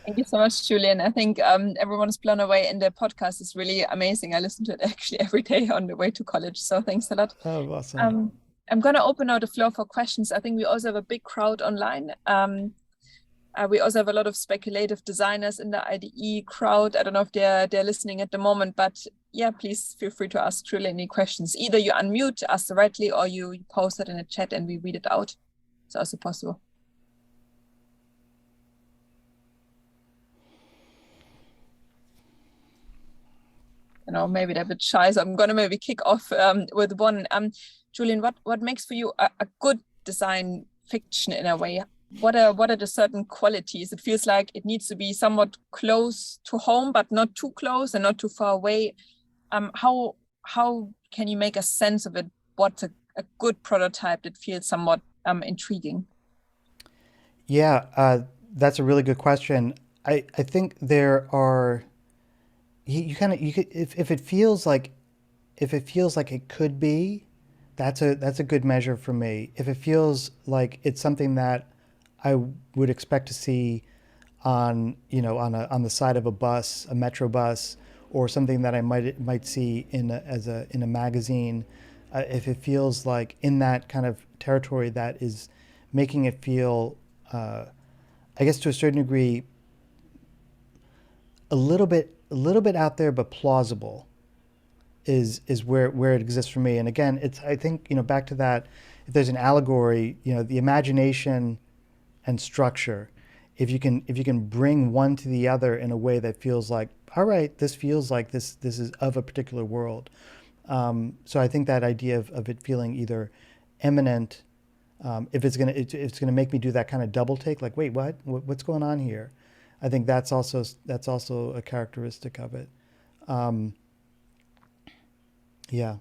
Thank you so much, Julian. I think everyone is blown away, and the podcast is really amazing. I listen to it actually every day on the way to college. So thanks a lot. Oh, awesome. I'm going to open now the floor for questions. I think we also have a big crowd online. We also have a lot of speculative designers in the IDE crowd. I don't know if they're listening at the moment, but yeah, please feel free to ask Julian any questions. Either you unmute us directly or you post it in a chat and we read it out. It's also possible. Maybe they're a bit shy, so I'm gonna maybe kick off with one. Julian, what makes for you a good design fiction in a way? What are the certain qualities? It feels like it needs to be somewhat close to home, but not too close and not too far away. How can you make a sense of it? What's a good prototype that feels somewhat intriguing? Yeah, that's a really good question. I think there are you could if it feels like it could be, that's a good measure for me. If it feels like it's something that I would expect to see on on the side of a bus, a metro bus, or something that I might see in a magazine, if it feels like in that kind of territory that is making it feel, I guess to a certain degree, a little bit out there but plausible, is where it exists for me. And again, it's, I think, back to that, if there's an allegory, the imagination and structure, if you can bring one to the other in a way that feels like, all right, this feels like this is of a particular world. So I think that idea of it feeling either imminent, if it's gonna make me do that kind of double take, like, wait, what's going on here? I think that's also a characteristic of it. Yeah.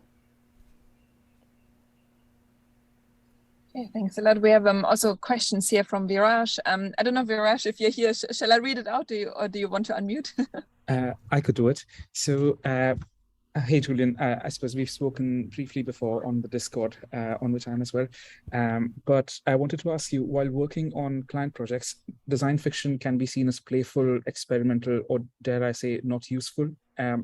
Okay, thanks a lot. We have also questions here from Viraj. I don't know, Viraj, if you're here, shall I read it out to you, or do you want to unmute? I could do it. So, hey, Julian, I suppose we've spoken briefly before on the Discord, on which I'm as well. But I wanted to ask you, while working on client projects, design fiction can be seen as playful, experimental, or dare I say, not useful,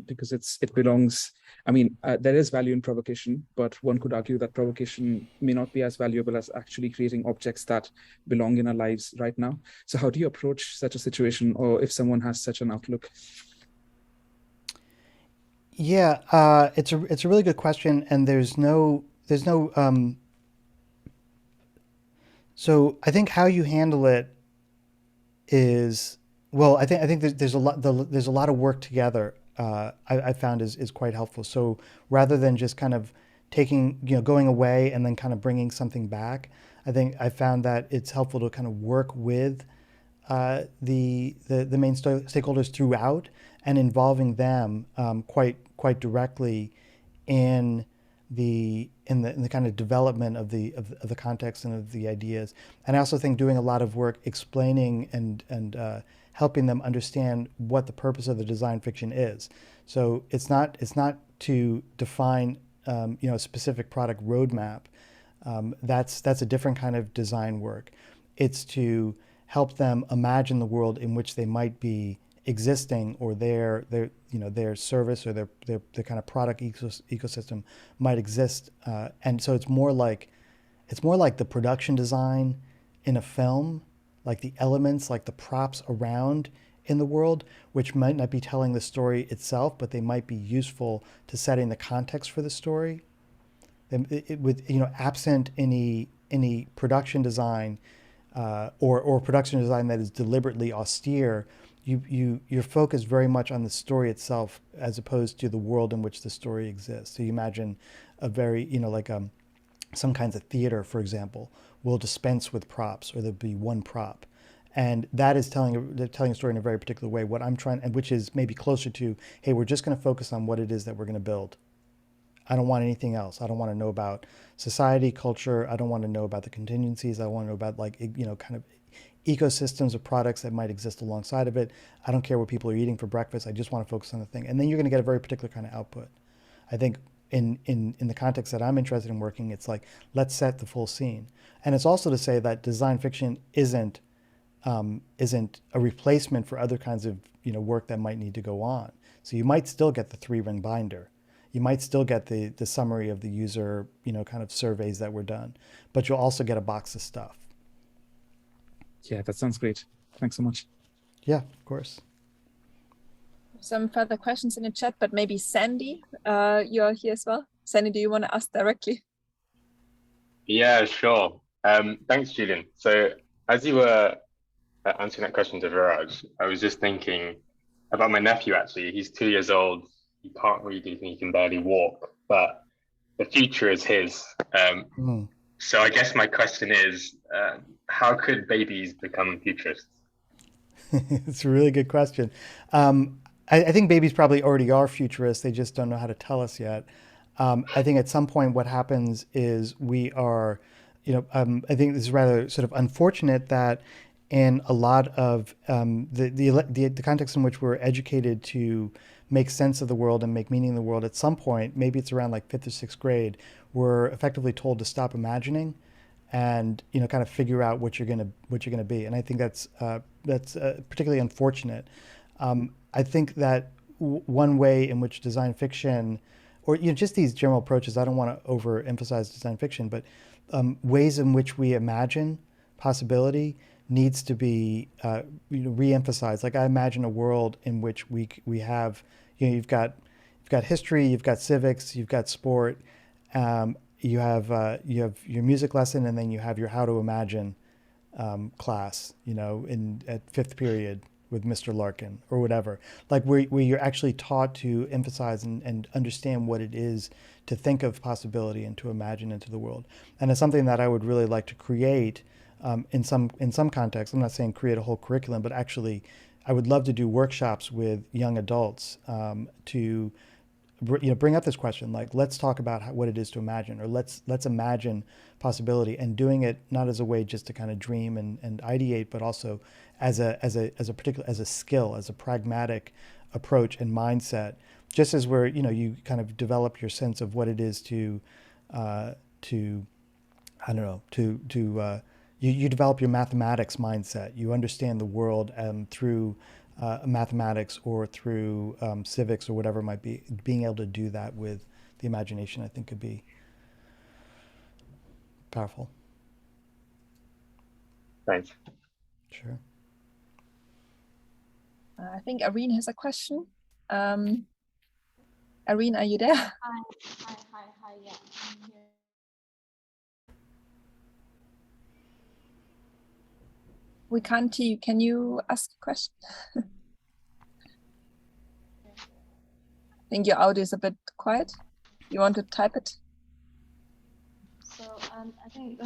because it belongs. I mean, there is value in provocation, but one could argue that provocation may not be as valuable as actually creating objects that belong in our lives right now. So how do you approach such a situation, or if someone has such an outlook? Yeah, it's a really good question, and so I think how you handle it is, well, I think there's a lot of work together. I found is quite helpful. So rather than just kind of taking, going away and then kind of bringing something back. I think I found that it's helpful to kind of work with the main stakeholders throughout and involving them quite directly in the kind of development of the context and of the ideas. And I also think doing a lot of work explaining and helping them understand what the purpose of the design fiction is. So it's not to define a specific product roadmap. That's a different kind of design work. It's to help them imagine the world in which they might be existing, or their service or their kind of product ecosystem might exist. And so it's more like the production design in a film, like the elements, like the props around in the world, which might not be telling the story itself, but they might be useful to setting the context for the story. With absent any production design, or production design that is deliberately austere, you're focused very much on the story itself as opposed to the world in which the story exists. So you imagine a very, like some kinds of theater, for example, will dispense with props, or there'll be one prop. And that is telling a story in a very particular way. What I'm trying, and which is maybe closer to, hey, we're just going to focus on what it is that we're going to build. I don't want anything else. I don't want to know about society, culture. I don't want to know about the contingencies. I want to know about, like, kind of ecosystems of products that might exist alongside of it. I don't care what people are eating for breakfast. I just want to focus on the thing. And then you're going to get a very particular kind of output. I think in the context that I'm interested in working, it's like, let's set the full scene. And it's also to say that design fiction isn't a replacement for other kinds of work that might need to go on. So you might still get the 3-ring binder. You might still get the summary of the user, kind of surveys that were done, but you'll also get a box of stuff. Yeah, that sounds great. Thanks so much. Yeah, of course. Some further questions in the chat, but maybe Sandy, you're here as well. Sandy, do you want to ask directly? Yeah, sure. Thanks, Julian. So as you were answering that question to Viraj, I was just thinking about my nephew, actually. He's 2 years old. He can't read, he can barely walk, but the future is his. So I guess my question is, how could babies become futurists? It's a really good question. I think babies probably already are futurists. They just don't know how to tell us yet. I think at some point what happens is we are, I think this is rather sort of unfortunate that in a lot of the context in which we're educated to make sense of the world and make meaning of the world, at some point, maybe it's around like 5th or 6th grade, we're effectively told to stop imagining and kind of figure out what you're gonna be. And I think that's particularly unfortunate. I think that one way in which design fiction, or just these general approaches, I don't want to overemphasize design fiction, but ways in which we imagine possibility needs to be re-emphasized. Like, I imagine a world in which we have, you've got history, you've got civics, you've got sport, you have your music lesson, and then you have your how to imagine class, at 5th period with Mr. Larkin or whatever, like where you're actually taught to emphasize and understand what it is to think of possibility and to imagine into the world. And it's something that I would really like to create in some contexts. I'm not saying create a whole curriculum, but actually I would love to do workshops with young adults to bring up this question, like, let's talk about what it is to imagine, or let's imagine possibility, and doing it not as a way just to kind of dream and ideate, but also as a skill, as a pragmatic approach and mindset, just as where you kind of develop your sense of what it is to I don't know, you develop your mathematics mindset. You understand the world through mathematics or through civics or whatever it might be. Being able to do that with the imagination, I think, could be powerful. Thanks. Sure. I think Irene has a question. Irene, are you there? Hi, yeah, I'm here. We can't hear you. Can you ask a question? I think your audio is a bit quiet. You want to type it? I think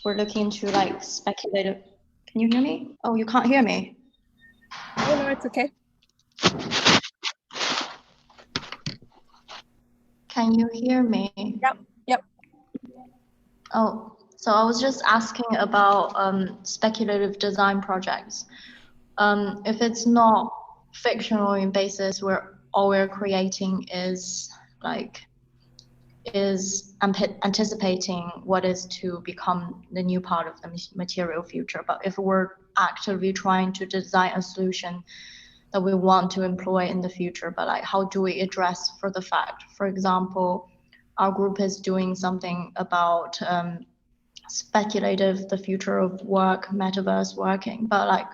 we're looking into like speculative. Can you hear me? Oh, you can't hear me. Oh no, it's okay. Can you hear me? Yep. Yep. Oh, so I was just asking about speculative design projects. If it's not fictional in basis where all we're creating is anticipating what is to become the new part of the material future. But if we're actively trying to design a solution that we want to employ in the future, but like how do we address for the fact, for example, our group is doing something about speculative the future of work, metaverse working, but like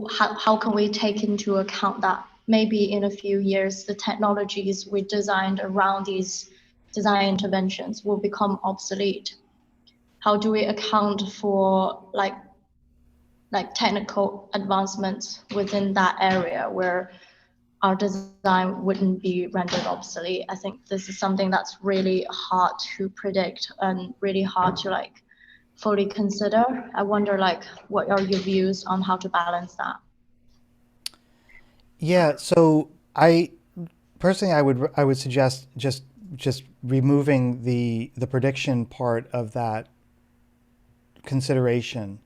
how can we take into account that maybe in a few years the technologies we designed around these design interventions will become obsolete? How do we account for like technical advancements within that area where our design wouldn't be rendered obsolete? I think this is something that's really hard to predict and really hard to like fully consider. I wonder like what are your views on how to balance that? Yeah, so I personally I would suggest just removing the prediction part of that consideration.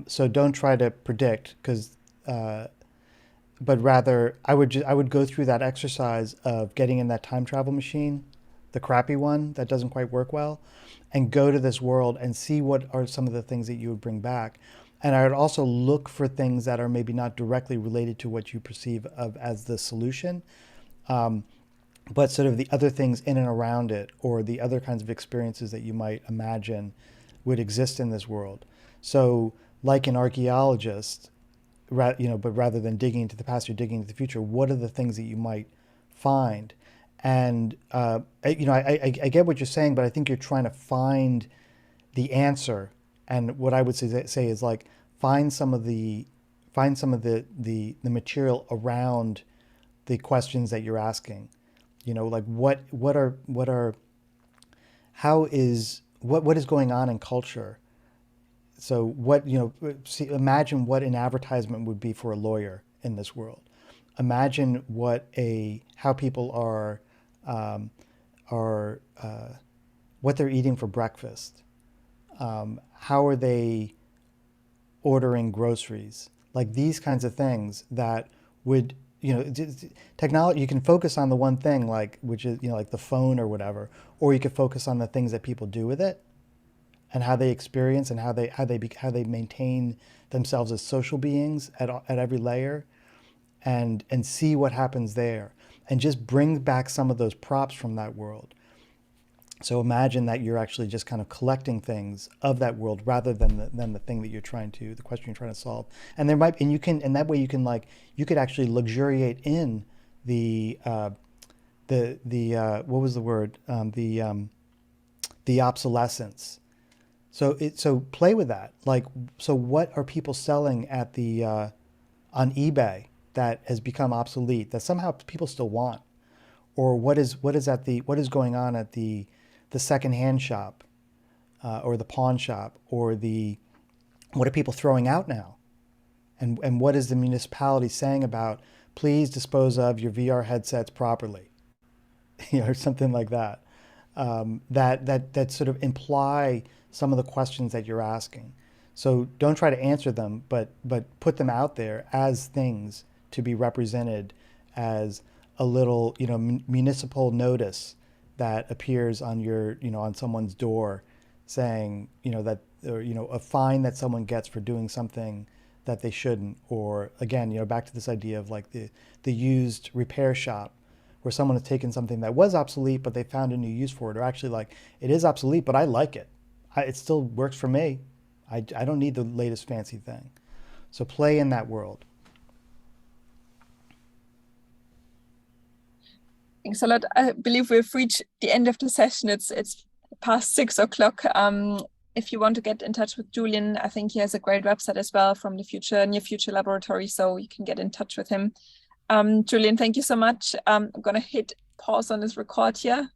So don't try to predict because, but rather I would go through that exercise of getting in that time travel machine, the crappy one that doesn't quite work well, and go to this world and see what are some of the things that you would bring back. And I would also look for things that are maybe not directly related to what you perceive of as the solution, but sort of the other things in and around it, or the other kinds of experiences that you might imagine would exist in this world. So, like an archaeologist, but rather than digging into the past, you're digging into the future. What are the things that you might find? And I get what you're saying, but I think you're trying to find the answer. And what I would say is like find some of the material around the questions that you're asking. Like what is going on in culture? So imagine what an advertisement would be for a lawyer in this world. Imagine how people are what they're eating for breakfast. How are they ordering groceries? Like these kinds of things that would, technology, you can focus on the one thing, like, which is, like the phone or whatever, or you could focus on the things that people do with it and how they experience and how they maintain themselves as social beings at every layer, and see what happens there, and just bring back some of those props from that world. So imagine that you're actually just kind of collecting things of that world rather than the thing that the question you're trying to solve. And that way you could actually luxuriate in the what was the word, the obsolescence. So play with that. Like, so what are people selling at on eBay that has become obsolete that somehow people still want? Or what is going on at the secondhand shop, or the pawn shop, or what are people throwing out now? And what is the municipality saying about, please dispose of your VR headsets properly, or something like that. That sort of imply some of the questions that you're asking. So don't try to answer them, but put them out there as things to be represented as a little, municipal notice that appears on on someone's door, saying, that, or, a fine that someone gets for doing something that they shouldn't. Or again, back to this idea of like the used repair shop, where someone has taken something that was obsolete, but they found a new use for it, or actually like, it is obsolete, but I like it. It still works for me. I don't need the latest fancy thing. So play in that world. Thanks a lot. I believe we've reached the end of the session. It's past 6 o'clock. If you want to get in touch with Julian, I think he has a great website as well from the Near Future Laboratory, so you can get in touch with him. Julian, thank you so much. I'm gonna hit pause on this record here.